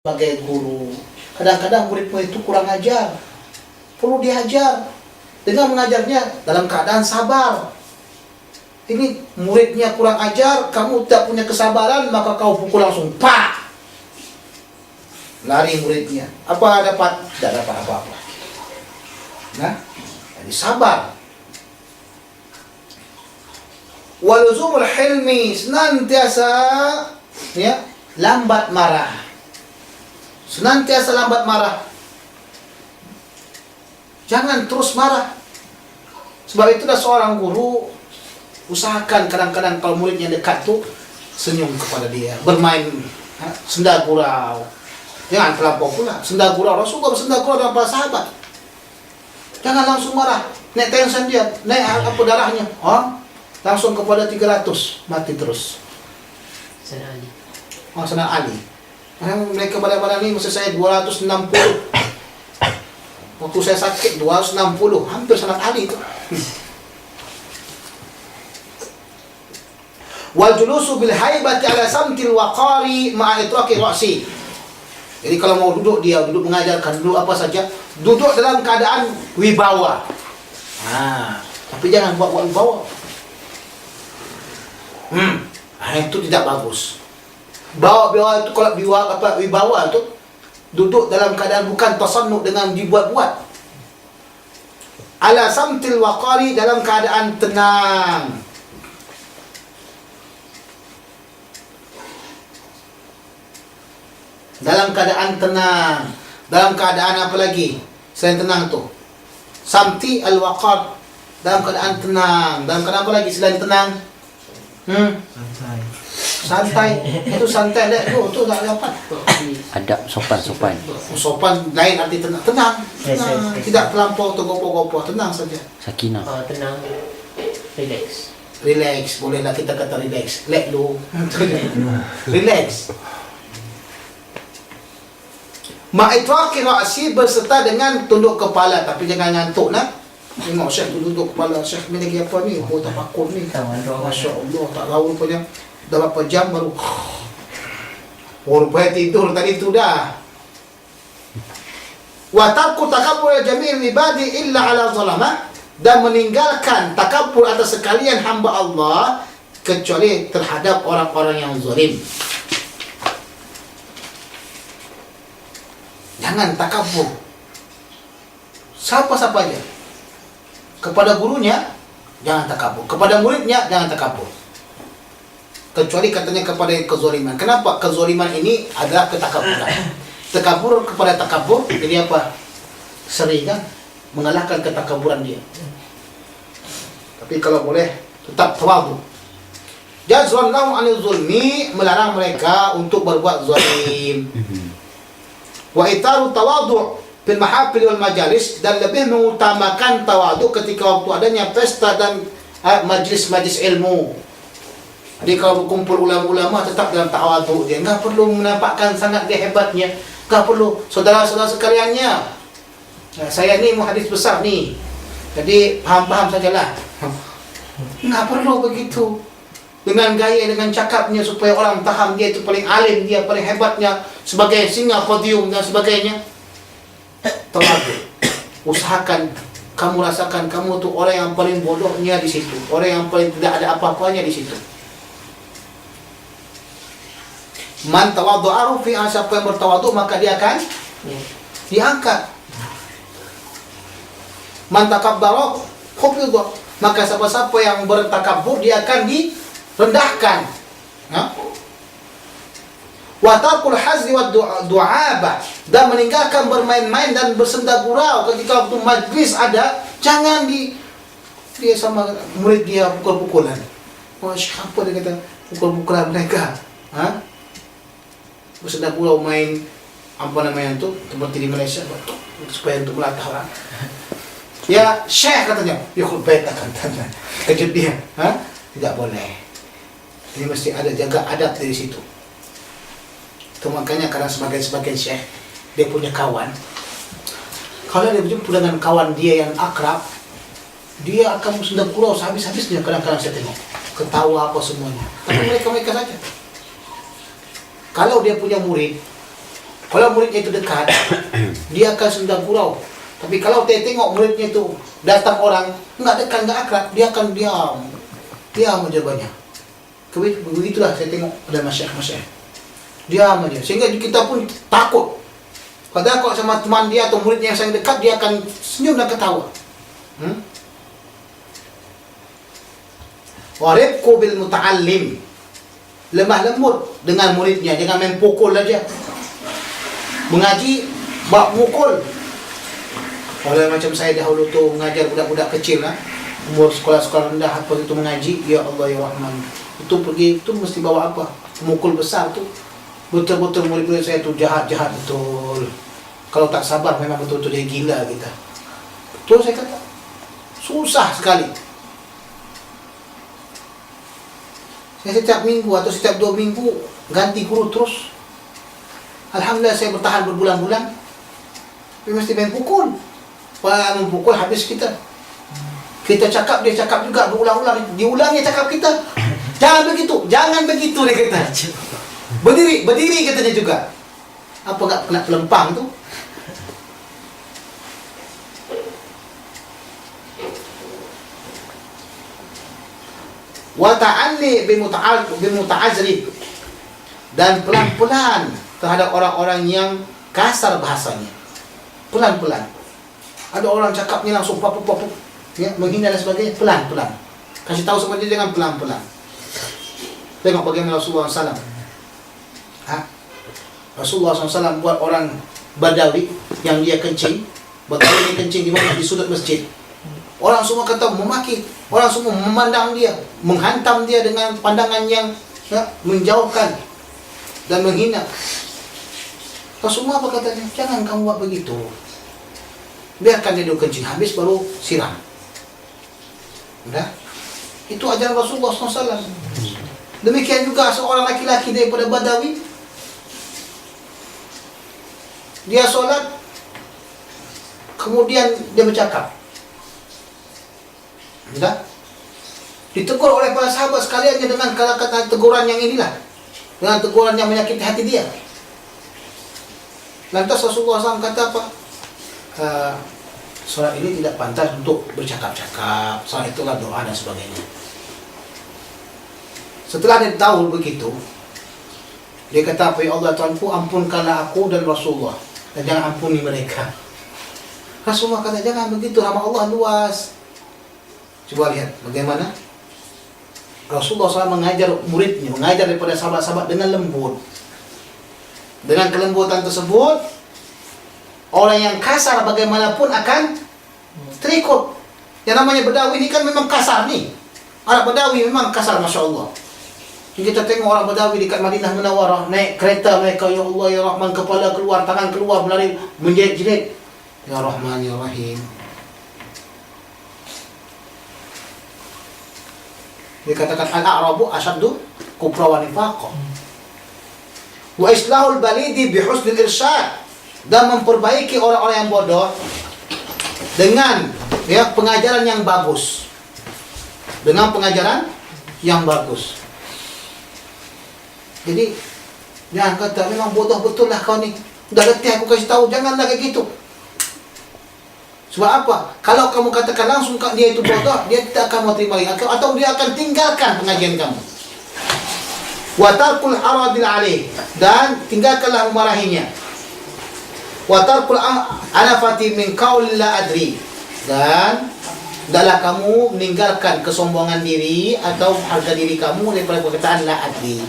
sebagai guru. Kadang-kadang murid-murid itu kurang ajar, perlu diajar. Dengan mengajarnya dalam keadaan sabar. Ini muridnya kurang ajar, kamu tak punya kesabaran, maka kau pukul langsung, pak! Lari muridnya. Apa dapat? Tidak dapat apa-apa. Nah, jadi sabar. Waluzumul hilmi, senantiasa ya, lambat marah. Senantiasa lambat marah. Jangan terus marah. Sebab itulah seorang guru usahakan kadang-kadang kalau muridnya dekat tuh senyum kepada dia, bermain senda gurau. Jangan terlampau pula. Senda gurau, Rasulullah bersenda gurau dengan para sahabat. Jangan langsung marah. Naik tension dia, naik apa darahnya. Langsung kepada 300, mati terus. Sayyidina Ali. Sayyidina Ali. Mereka pada ini mesti saya 260. Waktu saya sakit 260, hampir Sayyidina Ali itu. Wal julusu bil haibati ala samtil waqari ma'a itraqi ra'si. Jadi kalau mau duduk, dia duduk mengajarkan, duduk apa saja, duduk dalam keadaan wibawa. Tapi jangan buat wibawa. Itu tidak bagus. Bawa itu kalau wibawa itu duduk dalam keadaan bukan tasannu dengan dibuat-buat. Ala samtil waqari, dalam keadaan tenang. Dalam keadaan tenang. Dalam keadaan apa lagi selain tenang tuh? Samti al-waqar, dalam keadaan tenang. Dalam keadaan apa lagi selain tenang? Santai. Itu santai deh. Itu tak dapat. Adab sopan. Sopan lain arti tenang. Tenang. Tidak terlampau tergopoh-gopoh. Tenang saja. Sakinah. Tenang. Relax. Bolehlah kita kata relax. Let lu. Relax. Ma'itraqi ra'si, berserta dengan tunduk kepala, tapi jangan ngantuk nak. Tengok Syekh tu duduk kepala, Syekh ni lagi apa ni? Tafakur ni. Masya Allah, tak tahu rupanya dah berapa jam baru. Rupanya tidur tadi tu dah. Wa tarku takabbur jami'il ibadi illa ala zalama, dan meninggalkan takabbur atas sekalian hamba Allah kecuali terhadap orang-orang yang zalim. Jangan takabur. Siapa-siapa aja. Kepada gurunya jangan takabur. Kepada muridnya jangan takabur. Kecuali katanya kepada kezaliman. Kenapa? Kezaliman ini adalah ketakaburan. Takabur kepada takabur, jadi apa? Sering kan mengalahkan ketakaburan dia. Tapi kalau boleh tetap tawadhu. Jazallahu 'anil zulmi, melarang mereka untuk berbuat zalim. Wa itaru tawadhu' fil mahafil wal majalis, dan lebih mengutamakan tawadhu ketika waktu adanya pesta dan majlis-majlis ilmu. Jadi kalau berkumpul ulama-ulama tetap dalam tawadhu dia, enggak perlu menampakkan sangat dia hebatnya, enggak perlu. Saudara-saudara sekaliannya, saya ni muhadis besar ni, jadi faham-faham sajalah. Enggak perlu begitu. Dengan gaya, dengan cakapnya supaya orang faham dia itu paling alim, dia paling hebatnya, sebagai singa podium dan sebagainya. Tawadhu. Usahakan kamu rasakan kamu tu orang yang paling bodohnya di situ, orang yang paling tidak ada apa-apanya di situ. Man tawadhu'ahu fi, siapa yang bertawadhu maka dia akan diangkat. Man takabbara khufidha, maka siapa-siapa yang bertakabur dia akan direndahkan. Wa tarkul hazli wa du'aba, dan meninggalkan bermain-main dan bersenda gurau ketika waktu majlis ada. Jangan dia sama murid dia pukul-pukulan. Syekh apa dia kata pukul-pukulan mereka? Bersenda gurau, main apa namanya itu seperti di Malaysia supaya untuk melatah orang. Ya Syekh katanya, ya khutbah katanya. Kejut dia, tidak boleh. Ini mesti ada jaga adab dari situ. Itu makanya karena sebagian Syekh dia punya kawan. Kalau dia berjumpa dengan kawan dia yang akrab, dia akan senda gurau habis-habisnya. Kadang-kadang saya tengok ketawa apa semuanya. Tapi mereka saja. Kalau dia punya murid, Kalau muridnya itu dekat, dia akan sendang gurau. Tapi kalau dia tengok muridnya itu datang orang, enggak dekat, enggak akrab, dia akan diam aja banyak. Begitulah saya tengok pada masyayikh. Diam aja. Sehingga kita pun takut. Padahal kalau sama teman dia atau muridnya yang sangat dekat, dia akan senyum dan ketawa. Warifqu bil muta'allim. Lemah lembut dengan muridnya, jangan main pukul aja. Mengaji bak mukul. Kalau macam saya dahulu tu mengajar budak-budak kecil lah, umur sekolah-sekolah rendah apa itu mengaji, ya Allah ya Rahman. Itu pergi itu mesti bawa apa? Mukul besar tu. Betul-betul murid-murid saya tu jahat-jahat betul. Kalau tak sabar memang betul-betul dia gila kita. Betul saya kata. Susah sekali. Saya setiap minggu atau setiap 2 minggu ganti guru terus. Alhamdulillah saya bertahan berbulan-bulan. Tapi mesti main pukul. Kalau memukul habis kita. Kita cakap, dia cakap juga berulang-ulang. Diulangnya cakap kita. Jangan begitu, jangan begitu dia kata. Berdiri katanya juga. Apa enggak kena pelempang tu? Wa ta'alli bimuta'azrib, dan pelan-pelan terhadap orang-orang yang kasar bahasanya. Pelan-pelan. Ada orang cakapnya langsung papu-papu, ya, menghina dan sebagainya, pelan-pelan. Kasih tahu sama dia dengan pelan-pelan. Tengok bagaimana Rasulullah SAW. Rasulullah SAW buat orang Badawi yang dia kencing. Badawi dia kencing di mana? Di sudut masjid. Orang semua kata memaki, orang semua memandang dia, menghantam dia dengan pandangan yang menjauhkan dan menghina. Rasulullah apa katanya? Jangan kamu buat begitu. Biarkan dia dulu kencing habis baru siram. Udah? Itu ajaran Rasulullah SAW. Demikian juga seorang laki-laki daripada Badawi, dia solat, kemudian dia bercakap. Sudah? Ditegur oleh para sahabat sekalian dengan kata-kata teguran yang inilah, dengan teguran yang menyakiti hati dia. Lantas Rasulullah SAW kata apa? Solat ini tidak pantas untuk bercakap-cakap. Solat itulah doa dan sebagainya. Setelah dia tahu begitu, dia kata apa? Ya Allah Tuhanku, ampunkanlah aku dan Rasulullah, dan jangan ampuni mereka. Rasulullah kata jangan begitu, rahmat Allah luas. Coba lihat bagaimana Rasulullah SAW mengajar muridnya, mengajar daripada sahabat-sahabat dengan lembut. Dengan kelembutan tersebut, orang yang kasar bagaimanapun akan terikut. Yang namanya Badawi ini kan memang kasar nih. Arab Badawi memang kasar, Masya Allah. Kita tengok orang Badawi dekat Madinah Munawarah, naik kereta mereka, ya Allah ya Rahman, kepala keluar, tangan keluar, berlari menjerit-jerit, ya Rahman ya Rahim. Dia katakan al-a'rabu asyaddu kufra wa nifaqa. Wa islahul balidi bihusnil irsyad, dan memperbaiki orang-orang yang bodoh dengan pengajaran yang bagus. Dengan pengajaran yang bagus. Jadi jangan kata memang bodoh betul lah kau ni. Dah letih aku kasih tahu, janganlah kayak gitu. Sebab apa? Kalau kamu katakan langsung dia itu bodoh, dia tidak akan mau terima lagi, atau dia akan tinggalkan pengajian kamu. Wa tarkul aradil alaih, dan tinggalkanlah memarahinya. Wa tarkul anafati min qaul la adri, dan hendaklah kamu meninggalkan kesombongan diri atau harga diri kamu daripada perkataan la adri.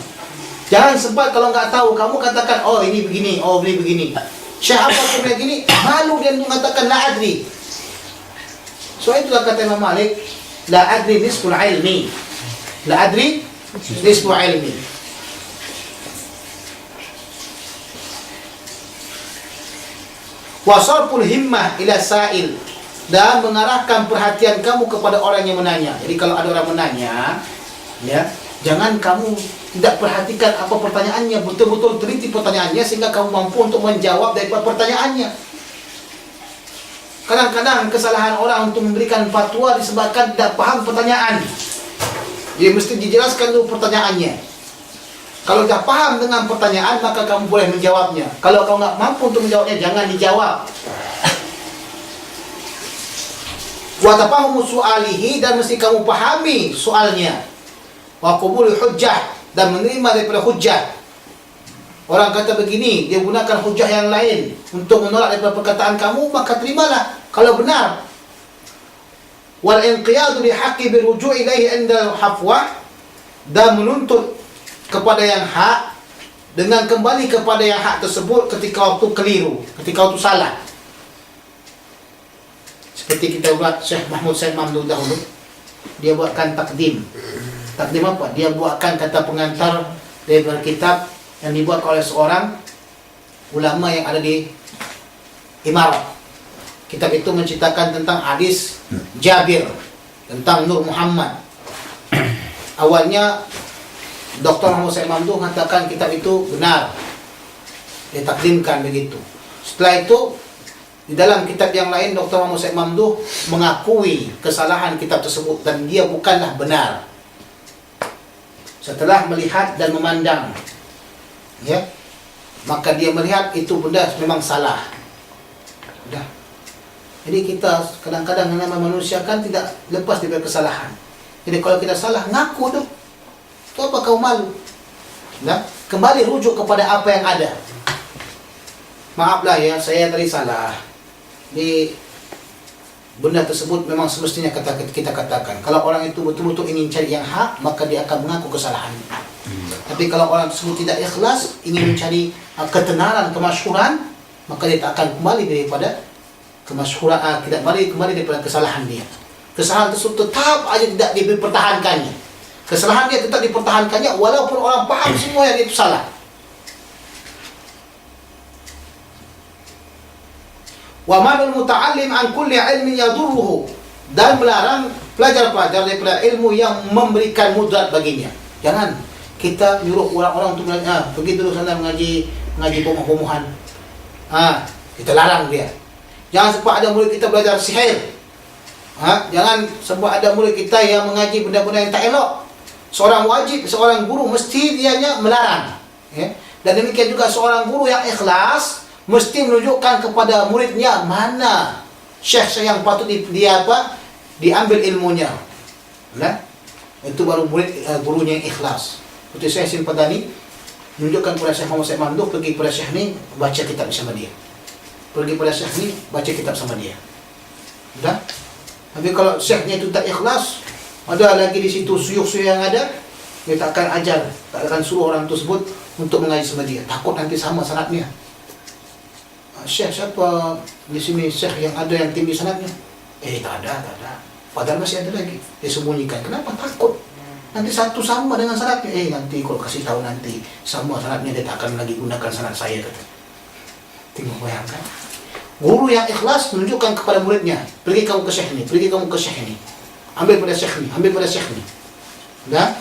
Jangan sempat kalau enggak tahu kamu katakan oh ini begini, oh ini begini. Syekh apa pun begini, malu dia mengatakan la adri. So itulah kata Imam Malik, la adri nisful ilmi. La adri nisful ilmi. Wa sarful himmah ila sa'il, dan mengarahkan perhatian kamu kepada orang yang menanya. Jadi kalau ada orang menanya, ya, jangan kamu tidak perhatikan apa pertanyaannya, betul-betul teliti pertanyaannya sehingga kamu mampu untuk menjawab daripada pertanyaannya. Kadang-kadang kesalahan orang untuk memberikan fatwa disebabkan tidak paham pertanyaan. Dia mesti dijelaskan dulu pertanyaannya. Kalau dah paham dengan pertanyaan, maka kamu boleh menjawabnya. Kalau kau nggak mampu untuk menjawabnya, jangan dijawab. Wa tafahumu su'alihi, dan mesti kamu pahami soalnya. Wa qabul hujjah, dan menerima daripada hujjah. Orang kata begini, dia gunakan hujjah yang lain untuk menolak daripada perkataan kamu, maka terimalah kalau benar. Wal inqiyadu li haqqi bi ruju' ilaihi inda hafwah, dan menuntut kepada yang hak dengan kembali kepada yang hak tersebut ketika waktu keliru, ketika waktu salah. Seperti kita buat Syekh Mahmud Said Mamdud dahulu, dia buatkan takdim. Takdim apa? Dia buatkan kata pengantar daripada kitab yang dibuat oleh seorang ulama yang ada di Imarat. Kitab itu menceritakan tentang hadis Jabir, tentang Nur Muhammad. Awalnya Dr. Muhammad Said Mamdud mengatakan kitab itu benar, dia takdimkan begitu. Setelah itu, di dalam kitab yang lain, Dr. Muhammad Said Mamdud mengakui kesalahan kitab tersebut dan dia bukanlah benar. Setelah melihat dan memandang, ya, maka dia melihat itu benda memang salah. Sudah. Jadi kita kadang-kadang nama manusia kan tidak lepas dari kesalahan. Jadi kalau kita salah, ngaku tu. Tu apa kau malu? Nah, kembali rujuk kepada apa yang ada. Maaflah ya, saya tadi salah. Di benda tersebut memang semestinya kita katakan. Kalau orang itu betul-betul ingin cari yang hak, maka dia akan mengaku kesalahan. Tapi kalau orang tersebut tidak ikhlas, ingin mencari ketenaran, kemasyhuran, maka dia tak akan kembali daripada kemasyhuran, tidak kembali daripada kesalahan dia. Kesalahan tersebut tetap aja tidak dipertahankannya. Kesalahan dia tetap dipertahankannya walaupun orang paham semua yang itu salah. Wa manul muta'allim an kulli ilmin yadurruhu, dan melarang pelajar-pelajar daripada ilmu yang memberikan mudarat baginya. Jangan kita nyuruh orang-orang untuk pergi dulu sana mengaji bomoh-bomohan. Kita larang dia. Jangan sebab ada murid kita belajar sihir. Jangan sebab ada murid kita yang mengaji benda-benda yang tak elok. Seorang wajib, seorang guru mesti dianya melarang, ya? Dan demikian juga seorang guru yang ikhlas mesti menunjukkan kepada muridnya mana syekh yang patut diambil ilmunya. Nah, itu baru murid gurunya yang ikhlas. Seperti Syekh Sin Padani menunjukkan kepada Syekh Muhammad Said Mamdud, pergi kepada Syekh ni baca kitab bersama dia. Pergi kepada Syekh ni baca kitab sama dia. Sudah? Tapi kalau syekhnya itu tak ikhlas, ada lagi di situ suyuh-suyuh yang ada, dia tak akan ajar, tak akan suruh orang tersebut untuk mengaji sama dia. Takut nanti sama sanadnya. Syekh siapa di sini syekh yang ada yang tinggi sanadnya? Tak ada. Padahal masih ada lagi. Dia sembunyikan. Kenapa? Takut. Nanti satu sama dengan sanadnya. Nanti kalau kasih tahu nanti sama sanadnya, dia tak akan lagi gunakan sanad saya, kata. Tengok, bayangkan. Guru yang ikhlas menunjukkan kepada muridnya, pergi kamu ke syekh ni, pergi kamu ke syekh ni. Ambil pada syekh ni, ambil pada syekh ni. Dah?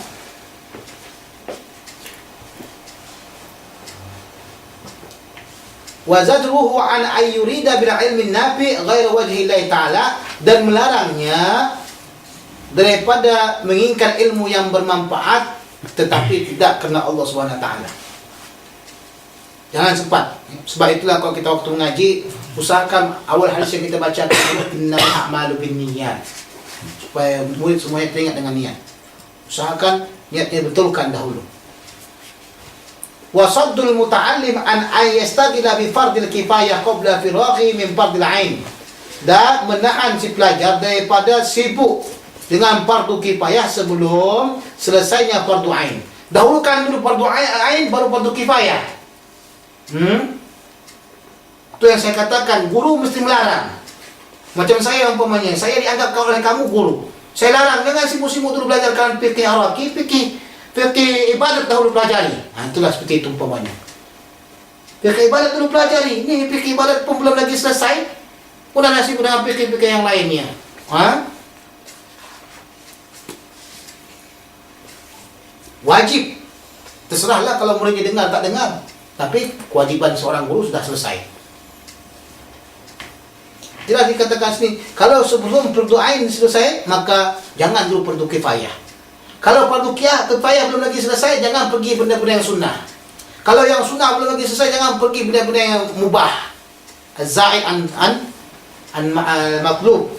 Wa zadruhu an ayyurida bil ilmi nafi ghair wajhi Allah Ta'ala, dan melarangnya daripada menginginkan ilmu yang bermanfaat tetapi tidak kerana Allah Subhanahu Wa Ta'ala. Jangan sempat. Sebab itulah kalau kita waktu mengaji, usahakan awal hadis yang kita baca, innamal a'malu binniyat, supaya murid semuanya teringat dengan niat. Usahakan niatnya betulkan dahulu. Wa saddul muta'allim an yastagila bi fardil kifayah qabla firaghi min fardil ain, dan menahan si pelajar daripada sibuk dengan fardu kifayah sebelum selesainya fardu ain. Dahulukan dulu fardu ain baru fardu kifayah. Itu yang saya katakan, guru mesti melarang. Macam saya umpamanya, saya dianggap oleh kamu guru, saya larang, jangan sibuk-sibuk dulu belajar kan fikih Arab, fikih ibadat dahulu pelajari. Itulah seperti itu umpamanya. Fikih ibadat dulu pelajari. Ini fikih ibadat pun belum lagi selesai, udah nasib dengan fikih-fikih yang lainnya. Wajib. Terserahlah kalau muridnya dengar tak dengar, tapi kewajiban seorang guru sudah selesai. Jelas dikatakan sini, kalau sebelum fardu ain selesai, maka jangan dulu fardu kifayah. Kalau fardu kifayah belum lagi selesai, jangan pergi benda-benda yang sunnah. Kalau yang sunnah belum lagi selesai, jangan pergi benda-benda yang mubah. Az-za'id an matlub.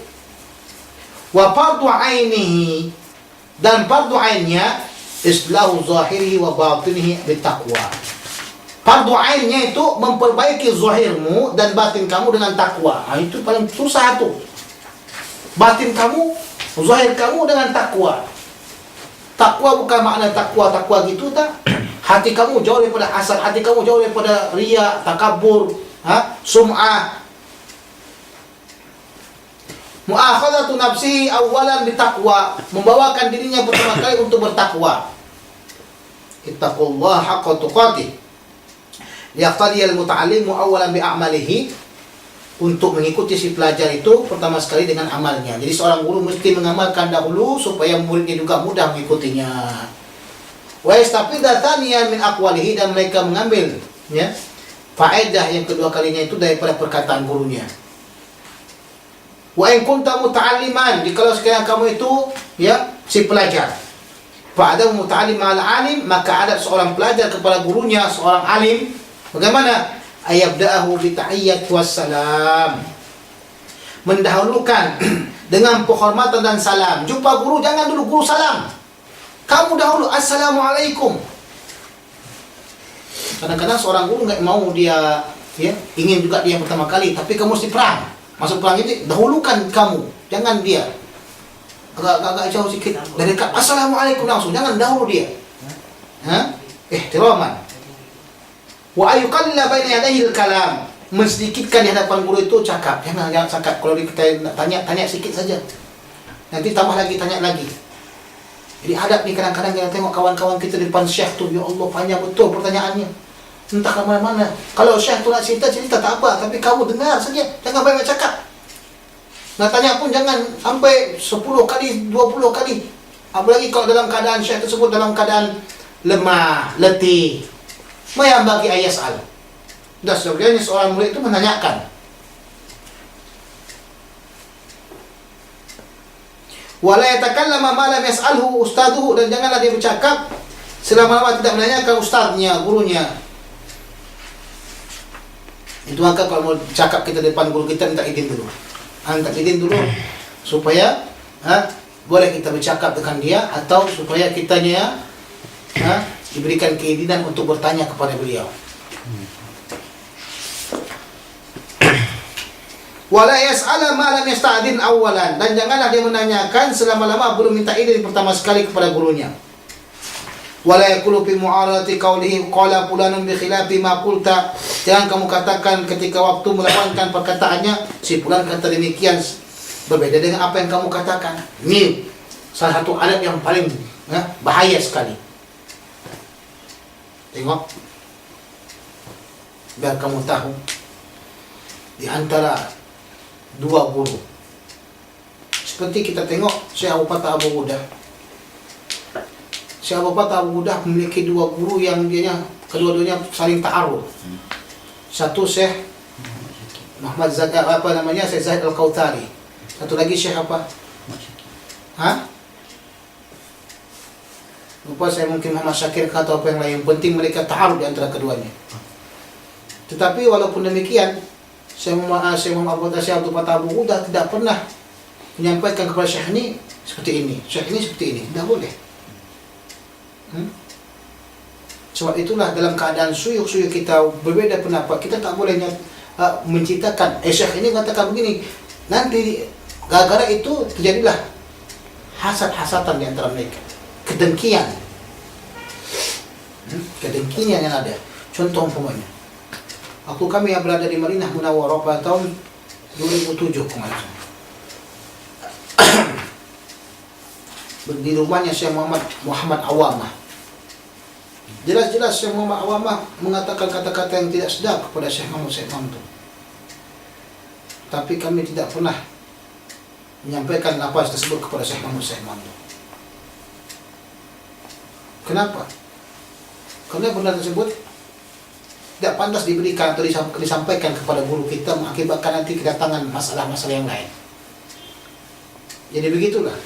Wa fardu ainihi, dan fardu ainnya islahu zahirihi wa batinihi bitaqwa. Fardu ainnya itu memperbaiki zahirmu dan batin kamu dengan takwa. Itu paling susah tu. Batin kamu, zahir kamu dengan takwa. Takwa bukan makna takwa gitu tak. Hati kamu jauh daripada hasad, hati kamu jauh daripada riya, takabur, sum'ah. Mu'akhadhatu nafsihi awalan bitaqwa, membawakan dirinya pertama kali untuk bertakwa. Ittaqullaha haqqa tuqatih. Yaqtadiyal muta'allimu awalan bi'amalihi, untuk mengikuti si pelajar itu pertama sekali dengan amalnya. Jadi seorang guru mesti mengamalkan dahulu supaya muridnya juga mudah mengikutinya. Wa yastafida thaniyan min aqwalihi, dan mereka mengambil ya faedah yang kedua kalinya itu daripada perkataan gurunya. Wa in kunta muta'alliman, jikalau sekiranya kamu itu ya si pelajar, fa ada muta'allim al-alim, maka ada seorang pelajar kepada gurunya, seorang alim, bagaimana? Ayabda'ahu bi tahiyyat wassalam, mendahulukan dengan penghormatan dan salam. Jumpa guru, jangan dulu guru salam, kamu dahulu assalamualaikum. Kadang-kadang seorang guru nggak mau, dia ya ingin juga dia pertama kali, tapi kamu mesti perang. Masuk perang itu dahulukan kamu, jangan dia agak jauh sikit dari dekat assalamualaikum langsung, jangan dahulu dia. Ihtiraman. Wa ayuqalla baina yadayhi al-kalam, mensedikitkan di hadapan guru itu cakap, jangan cakap. Kalau kita nak tanya sikit saja, nanti tambah lagi, tanya lagi. Jadi adab ni, kadang-kadang kita tengok kawan-kawan kita di depan syekh tu, ya Allah panjang betul pertanyaannya, entah ke mana-mana. Kalau syekh tu nak cerita tak apa, tapi kamu dengar saja, jangan banyak cakap. Nak tanya pun jangan sampai 10 kali, 20 kali. Apalagi kalau dalam keadaan syekh tersebut dalam keadaan lemah, letih. Mayam bagi ayat soal. Dah sebenarnya seorang murid itu menanyakan. Wala yatakallama ma lam yas'alhu ustaduhu, dan janganlah dia bercakap selama-lama tidak menanyakan ustaznya, gurunya. Itu maka kalau mau cakap kita depan guru kita, minta izin dulu. Minta izin dulu supaya boleh kita bercakap dengan dia, atau supaya kitanya diberikan keizinan untuk bertanya kepada beliau. Wala yas'ala ma lam yasta'din awalan, dan janganlah dia menanyakan selama-lama belum minta izin pertama sekali kepada gurunya. Wala yaqulu fi mu'aradati qawlihi qala fulanun bi khilafi ma qulta, jangan kamu katakan ketika waktu melawankan perkataannya, si fulan kata demikian berbeda dengan apa yang kamu katakan. Ini salah satu adab yang paling bahaya sekali. Tengok, biar kamu tahu, di antara dua guru, seperti kita tengok Syekh Abu Fattah Abu Ghudah. Syekh Abu Fattah Abu Ghudah memiliki dua guru yang kedua-duanya saling ta'aruf. Satu Syekh Muhammad Syekh Zaid Al-Qawthari. Satu lagi Syekh apa? Lupa saya, mungkin Muhammad Syakir atau apa yang lain. Penting mereka ta'aruf di antara keduanya. Tetapi walaupun demikian, Syekh Muhammad Syekh Abu Fattah Abu Ghudah tidak pernah menyampaikan kepada Syekh ini seperti ini, Syekh ini seperti ini. Tidak boleh. Sebab itulah dalam keadaan suyuk-suyuk kita berbeda pendapat, kita tak boleh menceritakan Syekh ini katakan begini. Nanti gara-gara itu terjadilah hasad-hasatan di antara mereka, kedengkian yang ada. Contoh umpamanya, waktu kami yang berada di Madinah Munawwarah pada tahun 2007 kemarin, di rumahnya Syekh Muhammad Awamah. Jelas-jelas Syekh Muhammad Awamah mengatakan kata-kata yang tidak sedap kepada Syekh Muhammad Manto. Tapi kami tidak pernah menyampaikan lafaz tersebut kepada Syekh Muhammad Manto. Kenapa? Karena benda tersebut tidak pantas diberikan atau disampaikan kepada guru kita, mengakibatkan nanti kedatangan masalah-masalah yang lain. Jadi begitulah.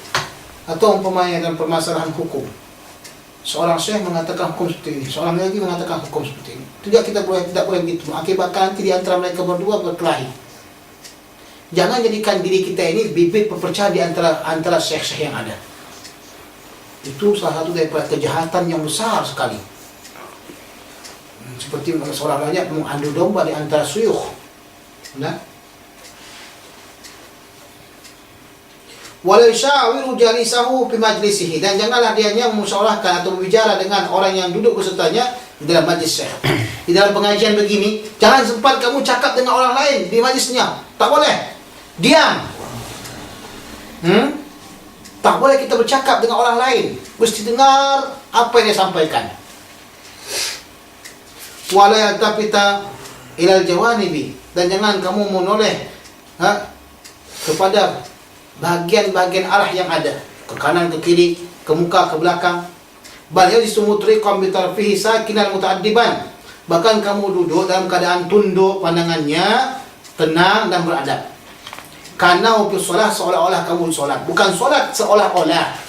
Atau umpamanya dalam permasalahan hukum, seorang syekh mengatakan hukum seperti ini, seorang lagi mengatakan hukum seperti ini. Tidak boleh begitu. Akibatkan nanti di antara mereka berdua berkelahi. Jangan jadikan diri kita ini bibit perpecahan di antara syekh-syekh yang ada. Itu salah satu daripada kejahatan yang besar sekali. Seperti seorang banyak mengadu domba di antara syuyukh. Nah, wala yushawiru jalisahu fi majlisihi, dan janganlah dianya memusyawarahkan atau berbicara dengan orang yang duduk bersertanya di dalam majlis syekh. Di dalam pengajian begini, jangan sempat kamu cakap dengan orang lain di majlisnya. Tak boleh. Diam. Tak boleh kita bercakap dengan orang lain. Mesti dengar apa yang dia sampaikan. Wala yaltafita ilal jawanibi, dan jangan kamu menoleh kepada bahagian-bahagian arah yang ada, ke kanan, ke kiri, ke muka, ke belakang. Bal yajlisu mutriqan bi tarfihi sakinan mutaaddiban, bahkan kamu duduk dalam keadaan tunduk pandangannya, tenang dan beradab. Karena fi solat, seolah-olah kamu solat, bukan solat seolah-olah.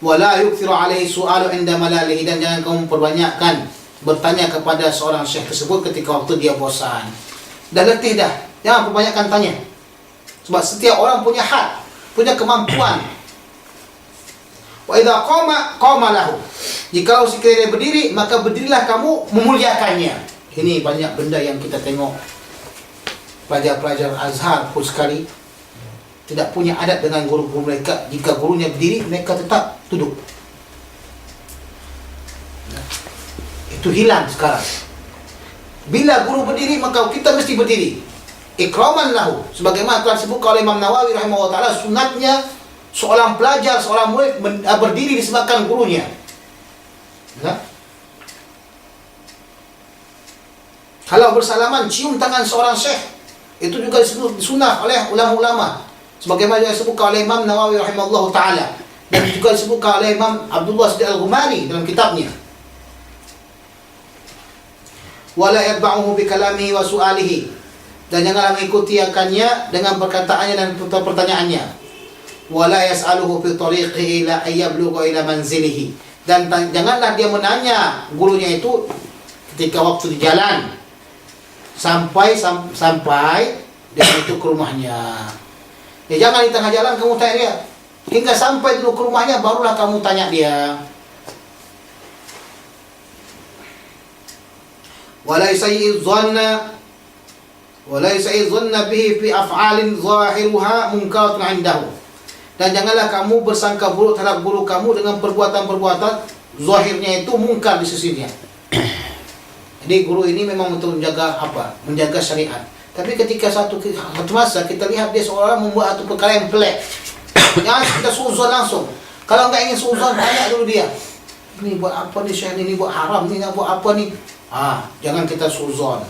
Wala yukthiru alaihi su'alu inda malalihi, dan jangan kamu perbanyakkan bertanya kepada seorang syekh tersebut ketika waktu dia bosan. Dah letih dah, jangan perbanyakkan tanya. Sebab setiap orang punya hak, punya kemampuan. Wa idza qama lahu, jika sekiranya dia berdiri, maka berdirilah kamu memuliakannya. Ini banyak benda yang kita tengok. Pelajar-pelajar Azhar pun sekali tidak punya adat dengan guru-guru mereka. Jika gurunya berdiri, mereka tetap duduk. Itu hilang sekarang. Bila guru berdiri, maka kita mesti berdiri. Ikraman lahu, sebagaimana telah disebutkan oleh Imam Nawawi rahimahullah ta'ala, sunatnya seorang pelajar, seorang murid berdiri disebabkan gurunya. Kalau bersalaman, cium tangan seorang syekh, itu juga disebut sunnah oleh ulama-ulama, sebagaimana disebutkan oleh Imam Nawawi rahimahullah ta'ala, dan juga disebutkan oleh Imam Abdullah Siddiq Al-Ghumari dalam kitabnya. Wala yatba'uhu bi kalamihi wa su'alihi, dan janganlah mengikuti akannya dengan perkataannya dan pertanyaannya. Wala yas'aluhu fi tariqihi ila ayyablugha ila manzilihi, dan janganlah dia menanya gurunya itu ketika waktu di jalan sampai dia itu ke rumahnya. Ya, jangan di tengah jalan kamu tanya dia, hingga sampai dulu ke rumahnya barulah kamu tanya dia. Wala yusayyi'u dhanna bihi fi af'alin zahiruha munkaratun 'indahu, dan janganlah kamu bersangka buruk terhadap guru kamu dengan perbuatan-perbuatan zahirnya itu mungkar di sisinya. Jadi guru ini memang untuk menjaga menjaga syariat. Tapi ketika satu masa kita lihat dia seorang membuat satu perkara yang pelik, jangan kita suzon langsung. Kalau enggak ingin suzon, tanya dulu dia. Ini buat apa nih syekh ini, buat haram ni, nak buat apa ni? Jangan kita suzon.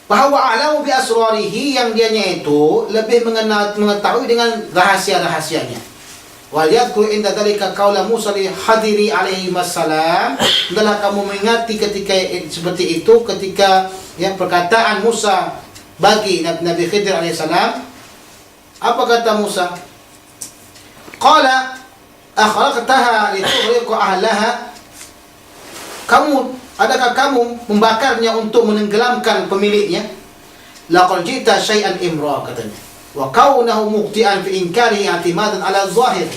Bahawa alamu bi asrarihi, yang dianya itu lebih mengetahui dengan rahasia-rahasianya. Wal yadhkur inda dzalika qaula Musa li Hadiri alaihi wassalam, adalah kamu mengingati ketika seperti itu, ketika perkataan Musa bagi Nabi Khidir alaihi salam. Apa kata Musa? Qala akhraqtaha litughriqa ahlaha, adakah kamu membakarnya untuk menenggelamkan pemiliknya? Laqad jita syai'an imra, katanya. Wa kaunahu muqti'an fi inkari i'timadan ala zahir.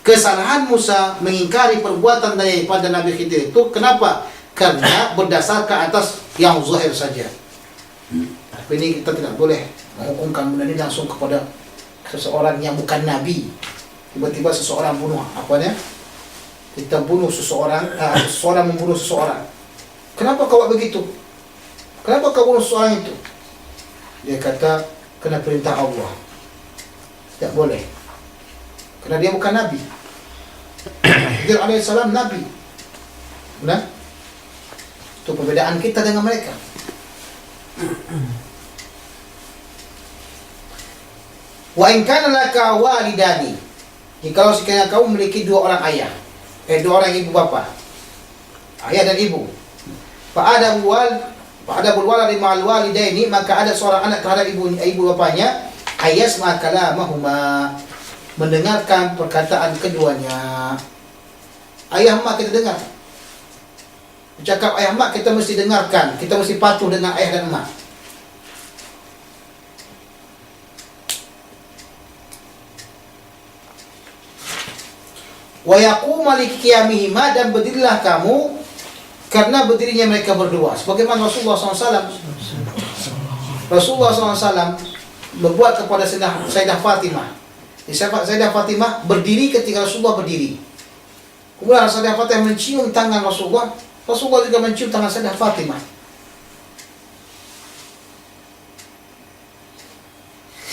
Kesalahan Musa mengingkari perbuatan daripada Nabi Khidir itu kenapa? Karena berdasarkan atas yang zahir saja. Tapi ini kita tidak boleh menghukumkan benda ini langsung kepada seseorang yang bukan Nabi. Tiba-tiba seseorang bunuh kita bunuh seseorang, seseorang membunuh seseorang. Kenapa kau buat begitu? Kenapa kau bunuh seseorang itu? Dia kata, kena perintah Allah. Tak boleh. Kerana dia bukan Nabi. Khidir alaihissalam Nabi. Benar? Itu perbezaan kita dengan mereka. Wa in kana laka walidani, jikalau sekiranya kamu memiliki dua orang ayah, dua orang ibu bapa, ayah dan ibu. Fa Adapun waladi ma'al walidaini, maka ada seorang anak terhadap ibu bapanya, ayasma kalamahuma, mendengarkan perkataan keduanya. Ayah mak kita dengar. Cakap ayah mak kita mesti dengarkan, kita mesti patuh dengan ayah dan mak. Wa yaquma liqiyamihima, dan berdirilah kamu karena berdirinya mereka berdua. Sebagaimana Rasulullah SAW berbuat kepada Sayyidah Fatimah. Sayyidah Fatimah berdiri ketika Rasulullah berdiri. Kemudian Sayyidah Fatimah mencium tangan Rasulullah. Rasulullah juga mencium tangan Sayyidah Fatimah.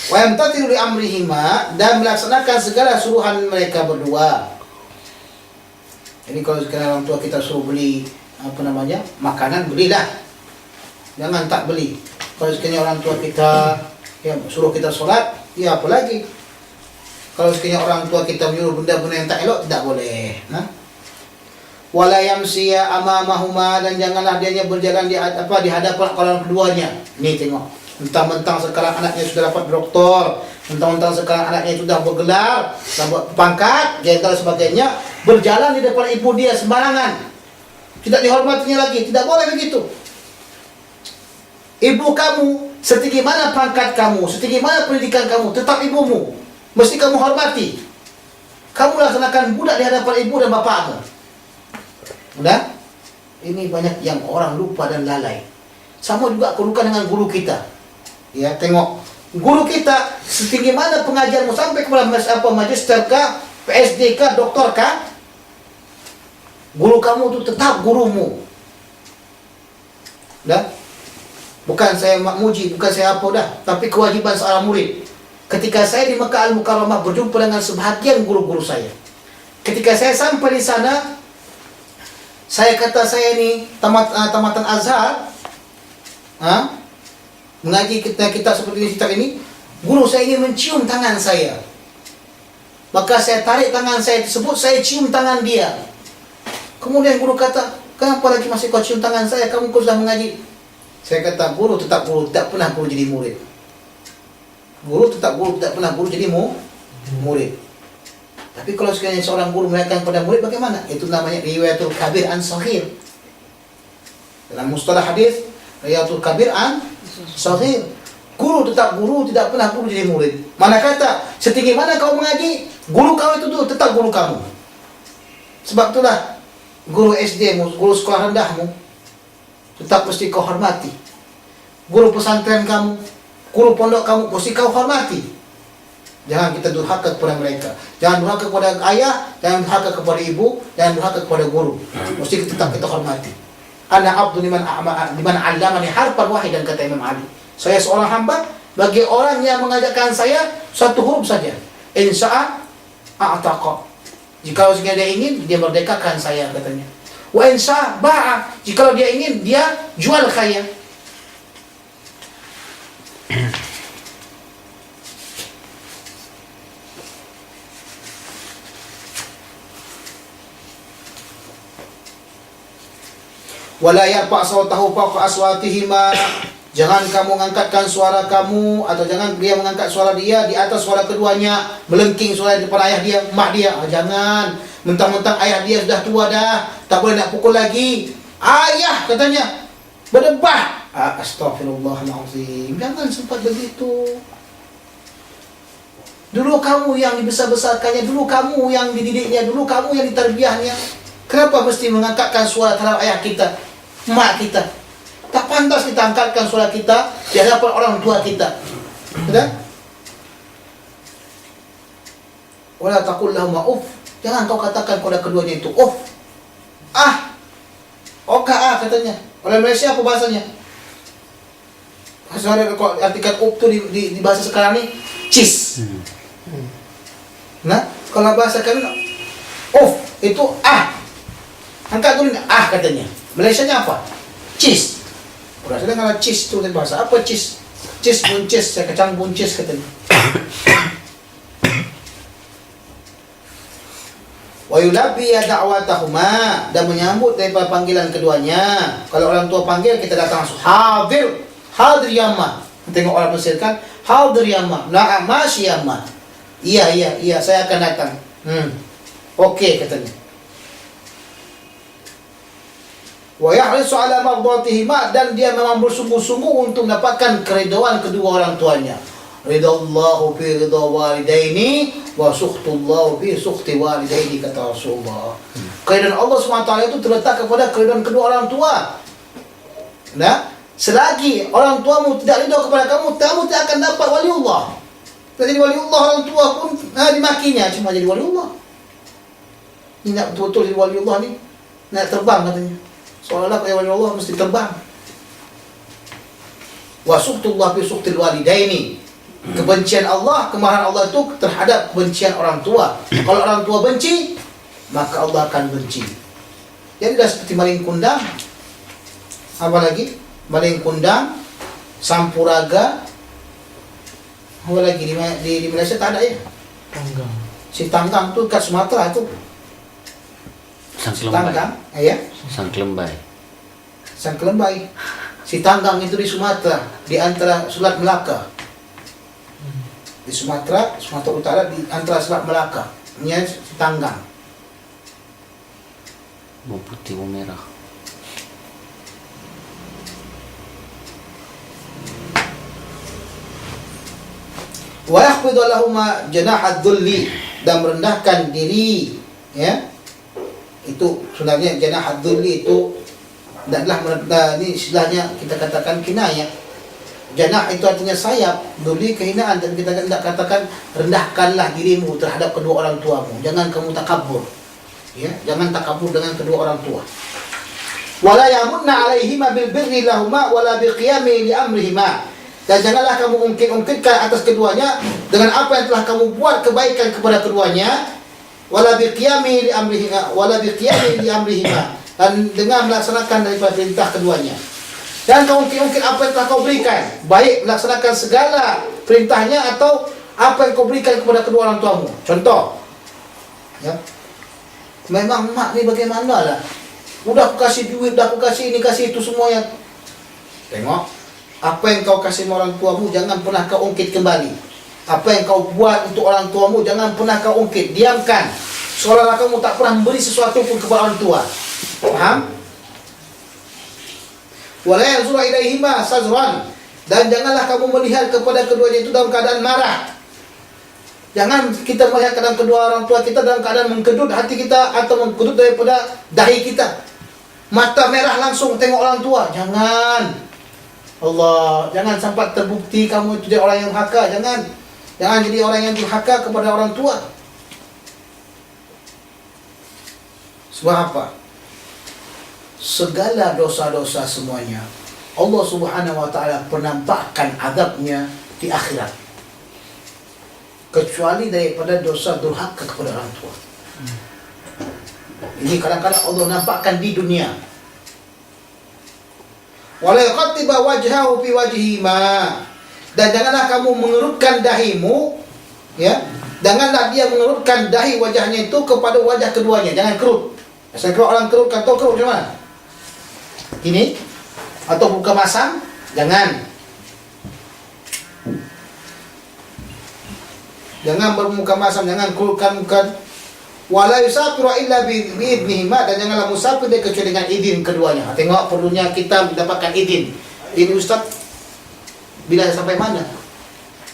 Wa yamtathilu li amrihima, dan melaksanakan segala suruhan mereka berdua. Jadi kalau sekarang orang tua kita suruh beli makanan, belilah. Jangan tak beli. Kalau sekiranya orang tua kita suruh kita solat, ya apa lagi. Kalau sekiranya orang tua kita menyuruh benda-benda yang tak elok, tidak boleh. Wala yamsiya amamahuma, dan janganlah dianya berjalan di hadapan orang keduanya. Ni tengok, mentang-mentang sekarang anaknya sudah dapat doktor, mentang-mentang sekarang anaknya sudah bergelar, dapat pangkat, jenderal sebagainya, berjalan di depan ibu dia sembarangan, tidak dihormatinya lagi. Tidak boleh begitu. Ibu kamu, setinggi mana pangkat kamu, setinggi mana pendidikan kamu, tetap ibumu, mesti kamu hormati. Kamu laksanakan budak di hadapan ibu dan bapakmu. Udah? Ini banyak yang orang lupa dan lalai. Sama juga kedudukan dengan guru kita. Ya, tengok, guru kita setinggi mana pengajarmu, sampai kepada magister kah, PSD kah, doktor kah, guru kamu itu tetap gurumu. Dah? Bukan saya makmuji, bukan saya apa dah, tapi kewajiban seorang murid. Ketika saya di Mekah Al-Mukarramah berjumpa dengan sebahagian guru-guru saya. Ketika saya sampai di sana, saya kata saya ni tamatan Azhar, mengaji kita seperti ini, kitab ini, guru saya ingin mencium tangan saya. Maka saya tarik tangan saya tersebut, saya cium tangan dia. Kemudian guru kata, kenapa lagi masih kau cium tangan saya? Kamu sudah mengaji. Saya kata, guru tetap guru, tidak pernah guru jadi murid. Guru tetap guru, tidak pernah guru jadi murid. Tapi kalau sekiranya seorang guru menanyakan kepada murid, bagaimana? Itu namanya riwayatul kabir an saghir. Dalam mustalah hadis, riwayatul kabir an saghir. Guru tetap guru, tidak pernah guru jadi murid. Mana kata, setinggi mana kau mengaji, guru kau itu tetap guru kamu. Sebab itulah guru SD mu, guru sekolah rendahmu, tetap mesti kau hormati. Guru pesantren kamu, guru pondok kamu, mesti kau hormati. Jangan kita durhaka kepada mereka. Jangan durhaka kepada ayah, jangan durhaka kepada ibu, jangan durhaka kepada guru. Mesti tetap kita hormati. Ana abdu liman 'allamani harfan wahidan, kata Imam Ali. Saya seorang hamba bagi orang yang mengajarkan saya satu huruf saja. Insya'a a'taqa. Jika dia ingin, dia merdekakan saya, katanya. Wa insya'a ba'a. Jika dia ingin, dia jual saya. Wala yarfa' sawtahu fawqa aswatihima. Jangan kamu mengangkatkan suara kamu, atau jangan dia mengangkat suara dia di atas suara keduanya, melengking suara di depan ayah dia, mak dia. Jangan. Mentang-mentang ayah dia sudah tua dah, tak boleh nak pukul lagi. Ayah, katanya, berdebah. Astaghfirullahaladzim. Jangan sempat begitu. Dulu kamu yang dibesar-besarkannya, dulu kamu yang dididiknya, dulu kamu yang ditarbiyahnya. Kenapa mesti mengangkatkan suara terhadap ayah kita, mak kita? Tak pantas kita angkatkan suara kita di hadapan orang tua kita. Sudah? Wala taqul lahum uff. Jangan kau katakan kepada keduanya itu uff. Katanya. Orang Malaysia apa bahasanya? Bahasa kalau artikan uff tu di bahasa sekarang ni cheese. Nah, kalau bahasa kami uff itu angkat dulu katanya. Malaysianya apa? Cheese. Orang sedang kalau cheese tu bahasa apa cheese? Cheese buncis, saya kacang buncis katanya. Wa yulabbi da'watahuma, dan menyambut daripada panggilan keduanya. Kalau orang tua panggil, kita datang langsung. Hadir, hadir ya ma. Tengok orang Mesir kan, hadir ya ma. Na'am, masyi ya ma. Iya, saya akan datang. Okey katanya. Wa yahrisu ala mardatihima, dan dia memang bersungguh-sungguh untuk mendapatkan keridhaan kedua orang tuanya. Ridallahu fi ridha walidaini wa sukhtullahu fi sukhti walidaini, kata Rasulullah. Keridhaan Allah SWT itu terletak kepada keridhaan kedua orang tua. Nah, selagi orang tuamu tidak ridha kepada kamu, kamu tidak akan dapat waliullah. Jadi waliullah, orang tua pun dimakinya, cuma jadi waliullah. Ini nak betul-betul jadi waliullah ni, nak terbang katanya. Seolah-olah kayak waliullah mesti terbang. Wa sukhtullah fi sukhtil walidaini. Kebencian Allah, kemarahan Allah itu terhadap kebencian orang tua. Kalau orang tua benci, maka Allah akan benci. Jadi dah seperti maling kundang. Apa lagi? Maling kundang, sampuraga. Apa lagi di Malaysia tak ada ya? Tanggang. Si tanggang tu kat Sumatera tu. Sang kelembai. Tanggang, ya? Sang kelembai. Sang kelembai. Si tanggang itu di Sumatera, di antara Selat Melaka. Di Sumatera Utara, di antara Selat Melaka. Ini si tanggang. Bawang putih, bawang merah. Wa yakhfidu lahuma janahad dhulli, dan merendahkan diri, ya. Itu sebenarnya janahad dhulli itu adalah merendah, ini istilahnya kita katakan kinayah. Janah itu artinya sayap, dhulli kehinaan, dan kita tidak katakan rendahkanlah dirimu terhadap kedua orang tuamu. Jangan kamu takabur. Ya, jangan takabur dengan kedua orang tua. Wala yamunna alaihima bil birri lahuma wala biqiyami li amrihima. Dan janganlah kamu ungkit-ungkitkan atas keduanya dengan apa yang telah kamu buat kebaikan kepada keduanya, wala biqiyami li amrihima, dan dengan melaksanakan daripada perintah keduanya. Dan kamu ungkit-ungkit apa yang telah kau berikan, baik melaksanakan segala perintahnya atau apa yang kau berikan kepada kedua orang tuamu. Contoh, ya, memang mak ni bagaimanalah, udah aku kasih duit, dah aku kasih ini, kasih itu semuanya. Tengok, apa yang kau kasih sama orang tuamu jangan pernah kau ungkit kembali. Apa yang kau buat untuk orang tuamu jangan pernah kau ungkit, diamkan. Seolah-olah kamu tak pernah memberi sesuatu pun kepada orang tua. Faham? Wala yanzura ilaihima sazran, dan janganlah kamu melihat kepada keduanya itu dalam keadaan marah. Jangan kita melihat keadaan kedua orang tua kita dalam keadaan mengkedut hati kita atau mengkedut daripada dahi kita. Mata merah langsung tengok orang tua. Jangan. Allah, jangan sampai terbukti kamu itu jadi orang yang durhaka. Jangan jadi orang yang durhaka kepada orang tua. Sebab apa? Segala dosa-dosa semuanya Allah Subhanahu wa taala penampakkan azabnya di akhirat, kecuali daripada dosa durhaka kepada orang tua. Ini kadang-kadang Allah nampakkan di dunia. Wala yaqtiba wajhahu fi wajhihima, dan janganlah kamu mengerutkan dahimu, ya, janganlah dia mengerutkan dahi wajahnya itu kepada wajah keduanya. Jangan kerut. Saya kalau orang kerut, kata kerut macam mana? Ini atau buka masam, jangan bermuka masam, jangan kerutkan muka. Wala yusafiru illa biidnihima, dan janganlah musafir dia kecuali dengan izin keduanya. Tengok perlunya kita mendapatkan izin. Ini ustaz, bila sampai mana?